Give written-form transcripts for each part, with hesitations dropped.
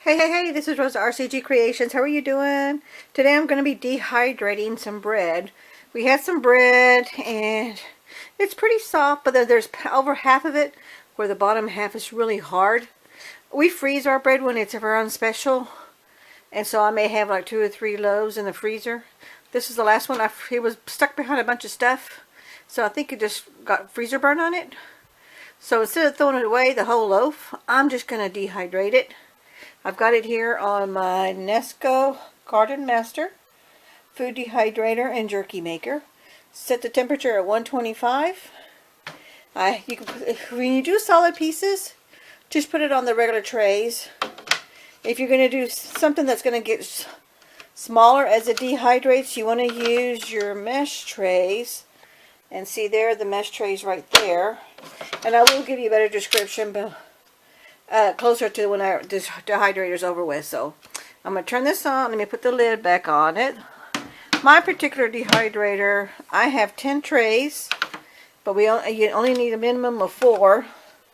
Hey, this is Rosa RCG Creations. How are you doing? Today I'm going to be dehydrating some bread. We had some bread and it's pretty soft, but there's over half of it where the bottom half is really hard. We freeze our bread when it's ever on special, and so I may have like 2 or 3 loaves in the freezer. This is the last one. It was stuck behind a bunch of stuff, so I think it just got freezer burn on it. So instead of throwing it away, the whole loaf, I'm just going to dehydrate it. I've got it here on my Nesco Garden Master food dehydrator and jerky maker. Set the temperature at 125. When you do solid pieces, just put it on the regular trays. If you're going to do something that's going to get smaller as it dehydrates, you want to use your mesh trays. And see there, the mesh trays right there. And I will give you a better description, but closer to when this dehydrator is over with. So I'm going to turn this on. Let me put the lid back on it. My particular dehydrator, I have 10 trays, but you only need a minimum of 4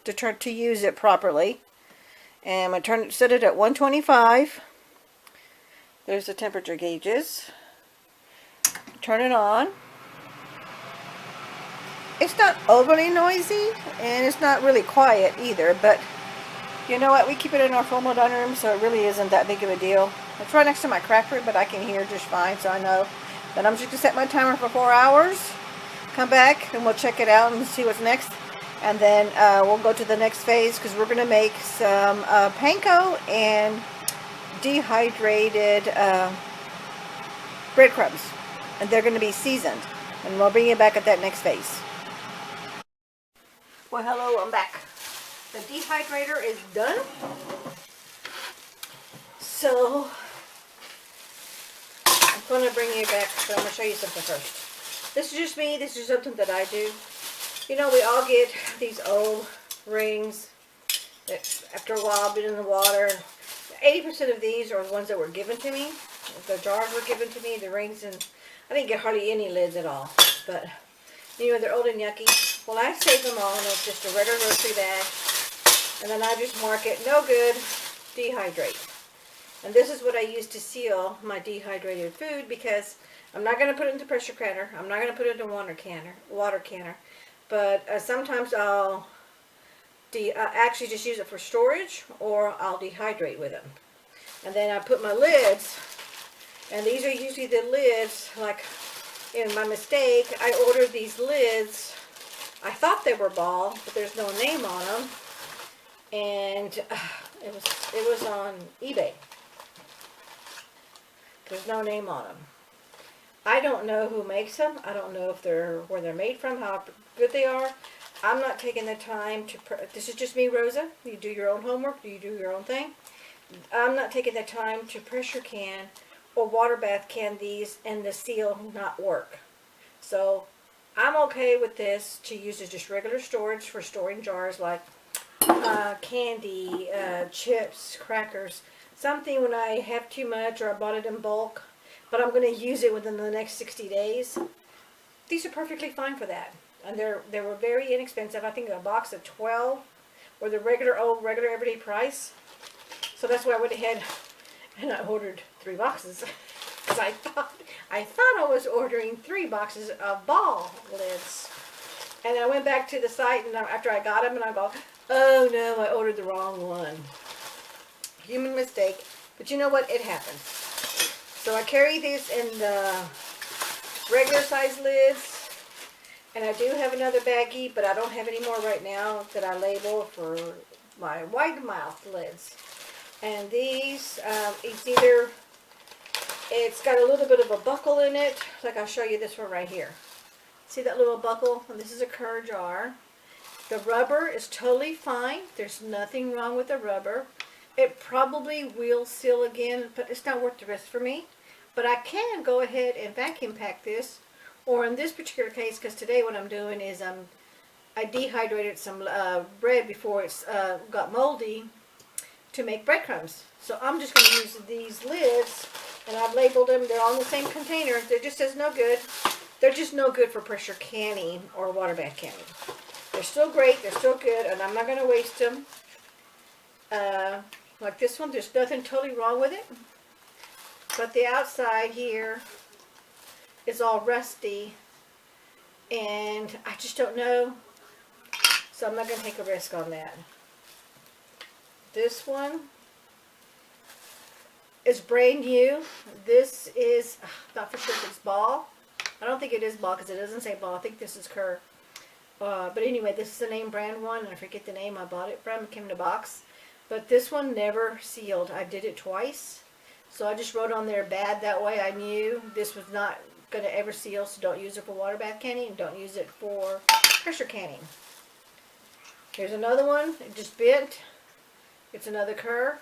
to use it properly. And I'm going to set it at 125. There's the temperature gauges. Turn it on. It's not overly noisy, and it's not really quiet either, but you know what? We keep it in our formal dining room, so it really isn't that big of a deal. It's right next to my cracker, but I can hear just fine, so I know. Then I'm just going to set my timer for 4 hours. Come back, and we'll check it out and see what's next. And then we'll go to the next phase, because we're going to make some Panko and dehydrated bread crumbs. And they're going to be seasoned. And we'll bring you back at that next phase. Well, hello, I'm back. The dehydrator is done. So I'm going to bring you back, but I'm going to show you something first. This is just me. This is something that I do. You know, we all get these old rings that after a while been in the water. 80% of these are ones that were given to me. The jars were given to me, the rings, and I didn't get hardly any lids at all. But, you know, they're old and yucky. Well, I save them all, and it's just a regular grocery bag. And then I just mark it, no good, dehydrate. And this is what I use to seal my dehydrated food, because I'm not going to put it into pressure canner. I'm not going to put it in water canner. But sometimes I'll actually just use it for storage, or I'll dehydrate with them. And then I put my lids, and these are usually the lids, like in my mistake, I ordered these lids. I thought they were ball, but there's no name on them. And it was on eBay. There's no name on them. I don't know who makes them. I don't know if where they're made from, how good they are. I'm not taking the time to. This is just me, Rosa. You do your own homework. You do your own thing. I'm not taking the time to pressure can or water bath can these and the seal not work. So I'm okay with this to use as just regular storage for storing jars like candy, chips, crackers, something when I have too much or I bought it in bulk, but I'm going to use it within the next 60 days. These are perfectly fine for that. And they were very inexpensive. I think a box of 12 or the regular everyday price. So that's why I went ahead and I ordered 3 boxes. Because I thought I was ordering 3 boxes of ball lids. And I went back to the site, and after I got them, and I go, oh no, I ordered the wrong one. Human mistake. But you know what? It happens. So I carry these in the regular size lids. And I do have another baggie, but I don't have any more right now that I label for my wide mouth lids. And these, it's got a little bit of a buckle in it. Like I'll show you this one right here. See that little buckle? And this is a Kerr jar. The rubber is totally fine. There's nothing wrong with the rubber. It probably will seal again, but it's not worth the risk for me. But I can go ahead and vacuum pack this. Or in this particular case, because today what I'm doing is I dehydrated some bread before it's got moldy to make breadcrumbs. So I'm just going to use these lids, and I've labeled them. They're all in the same container. It just says no good. They're just no good for pressure canning or water bath canning. They're still great. They're still good, and I'm not going to waste them. Like this one, there's nothing totally wrong with it. But the outside here is all rusty. And I just don't know. So I'm not going to take a risk on that. This one is brand new. This is, not for sure if it's ball. I don't think it is ball because it doesn't say ball. I think this is Kerr. But anyway, this is the name brand one. I forget the name I bought it from. It came in a box. But this one never sealed. I did it twice. So I just wrote on there bad. That way I knew this was not going to ever seal. So don't use it for water bath canning. And don't use it for pressure canning. Here's another one. It just bent. It's another Kerr.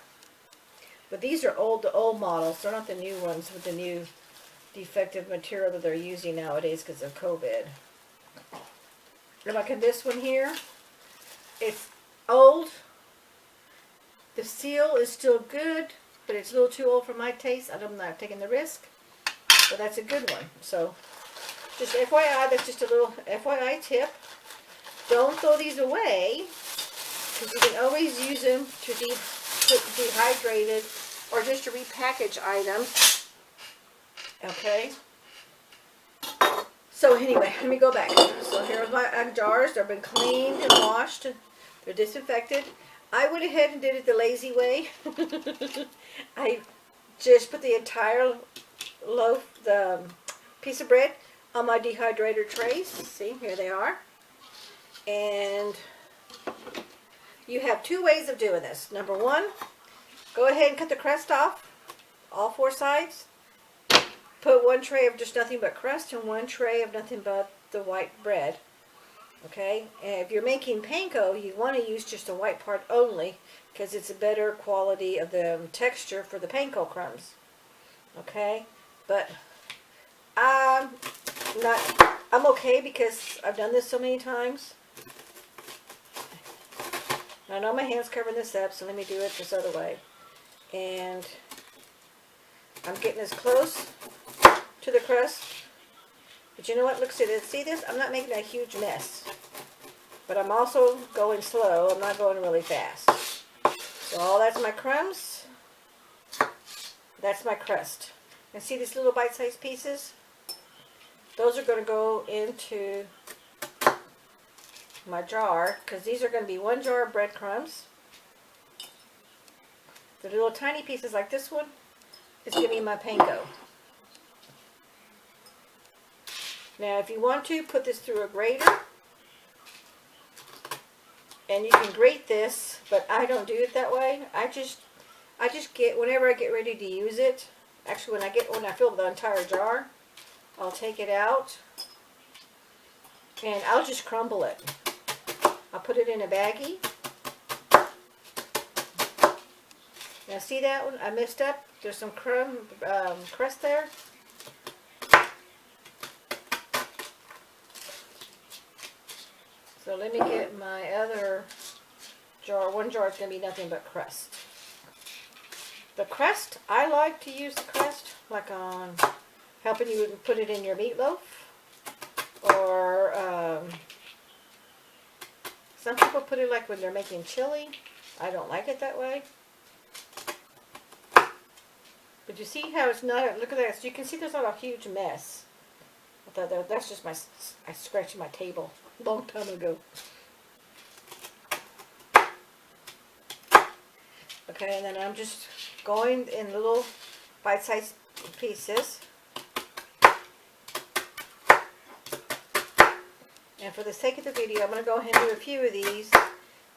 But these are the old models. They're not the new ones with the new defective material that they're using nowadays because of COVID. And like in this one here, it's old. The seal is still good, but it's a little too old for my taste. I'm not taking the risk. But that's a good one. So, just FYI, that's just a little FYI tip. Don't throw these away, because you can always use them to put dehydrated or just to repackage items. Okay. So anyway, let me go back. So here's my jars. They've been cleaned and washed. They're disinfected. I went ahead and did it the lazy way. I just put the entire loaf, the piece of bread, on my dehydrator trays. See, here they are. And you have two ways of doing this. Number one, go ahead and cut the crust off, all four sides. Put one tray of just nothing but crust and one tray of nothing but the white bread. Okay, and if you're making panko, you want to use just the white part only because it's a better quality of the texture for the panko crumbs. Okay, but I'm okay because I've done this so many times. I know my hand's covering this up, so let me do it this other way. And I'm getting as close to the crust. But you know what? Look, see this? I'm not making a huge mess. But I'm also going slow. I'm not going really fast. So all that's my crumbs. That's my crust. And see these little bite-sized pieces? Those are going to go into my jar, because these are going to be one jar of breadcrumbs. The little tiny pieces like this one is going to be my panko. Now if you want to, put this through a grater. And you can grate this, but I don't do it that way. I just get, whenever I get ready to use it, actually when I fill the entire jar, I'll take it out and I'll just crumble it. I'll put it in a baggie. Now see that one? I messed up. There's some crust there. So let me get my other jar. One jar is going to be nothing but crust. The crust, I like to use the crust like on helping you put it in your meatloaf. Or some people put it like when they're making chili. I don't like it that way. But you see how it's not, look at that. So you can see there's not a huge mess. That's just I scratched my table a long time ago. Okay, and then I'm just going in little bite-sized pieces. And for the sake of the video, I'm going to go ahead and do a few of these.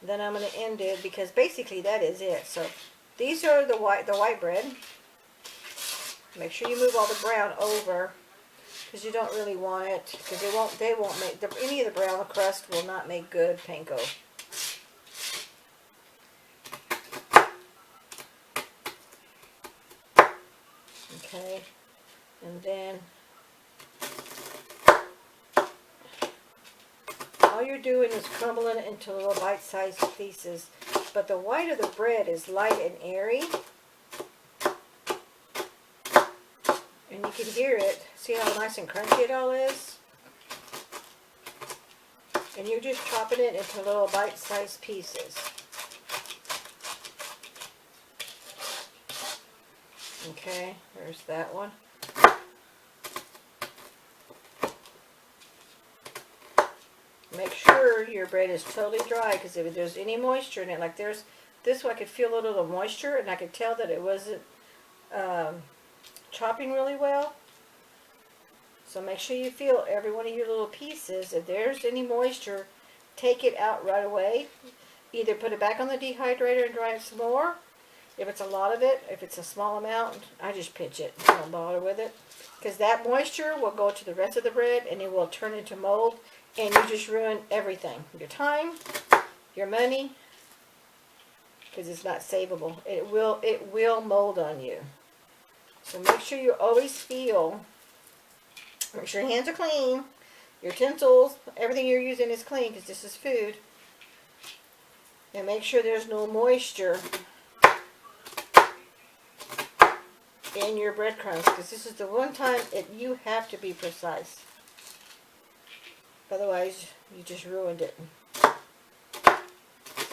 Then I'm going to end it because basically that is it. So these are the white bread. Make sure you move all the brown over because you don't really want it, because they won't make any of the brown crust will not make good panko. Okay, and then all you're doing is crumbling it into little bite-sized pieces, but the white of the bread is light and airy. And you can hear it. See how nice and crunchy it all is? And you're just chopping it into little bite-sized pieces. Okay, there's that one. Make sure your bread is totally dry, because if there's any moisture in it, like there's this one, I could feel a little moisture, and I could tell that it wasn't chopping really well. So make sure you feel every one of your little pieces. If there's any moisture, take it out right away. Either put it back on the dehydrator and dry it some more. If it's a lot of it, if it's a small amount, I just pitch it. Don't bother with it. Because that moisture will go to the rest of the bread and it will turn into mold. And you just ruin everything. Your time, your money. Because it's not savable. It will mold on you. So make sure you always feel. Make sure your hands are clean. Your utensils, everything you're using is clean because this is food. And make sure there's no moisture in your breadcrumbs, because this is the one time you have to be precise. Otherwise, you just ruined it. So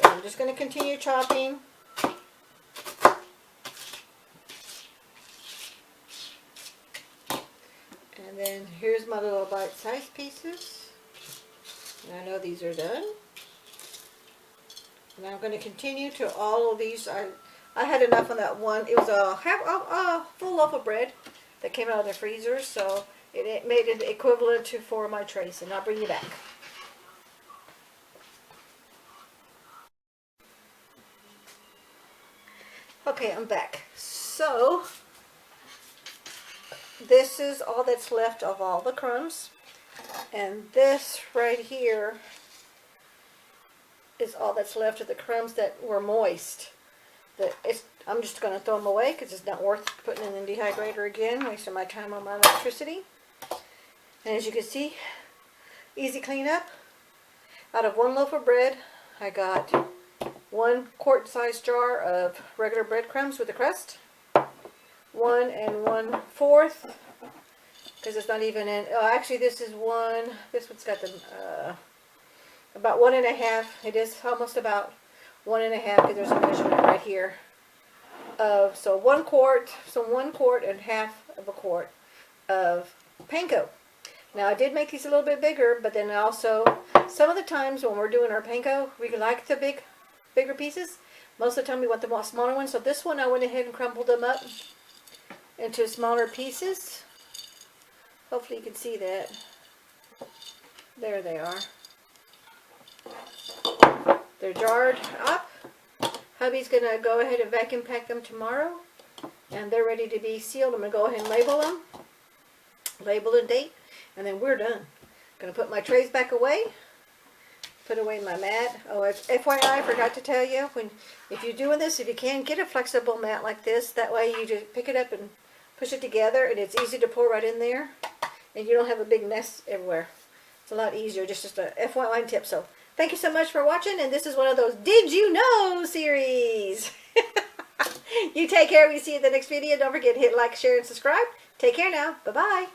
I'm just going to continue chopping. And then here's my little bite-sized pieces. And I know these are done. And I'm going to continue to all of these. I had enough on that one. It was a full loaf of bread that came out of the freezer, so it made it equivalent to 4 of my trays. And I'll bring you back. Okay, I'm back. So this is all that's left of all the crumbs, and this right here is all that's left of the crumbs that were moist. I'm just going to throw them away because it's not worth putting in the dehydrator again, wasting my time on my electricity. And as you can see, easy cleanup. Out of 1 loaf of bread, I got 1 quart-sized jar of regular breadcrumbs with a crust. 1 1/4, because it's not even in. Oh, actually, this is one. This one's got the about 1 1/2. It is almost about 1 1/2 because there's a measurement right here. So 1 quart. So 1 quart and 1/2 of a quart of panko. Now I did make these a little bit bigger, but then also some of the times when we're doing our panko, we like the bigger pieces. Most of the time we want the smaller ones. So this one I went ahead and crumbled them up into smaller pieces. Hopefully you can see that. There they are. They're jarred up. Hubby's going to go ahead and vacuum pack them tomorrow. And they're ready to be sealed. I'm going to go ahead and label them. Label and date. And then we're done. Going to put my trays back away. Put away my mat. Oh, FYI, I forgot to tell you, if you're doing this, if you can, get a flexible mat like this. That way you just pick it up and push it together, and it's easy to pour right in there. And you don't have a big mess everywhere. It's a lot easier. Just a FYI tip. So thank you so much for watching, and this is one of those Did You Know series. You take care. We see you in the next video. Don't forget to hit like, share, and subscribe. Take care now. Bye-bye.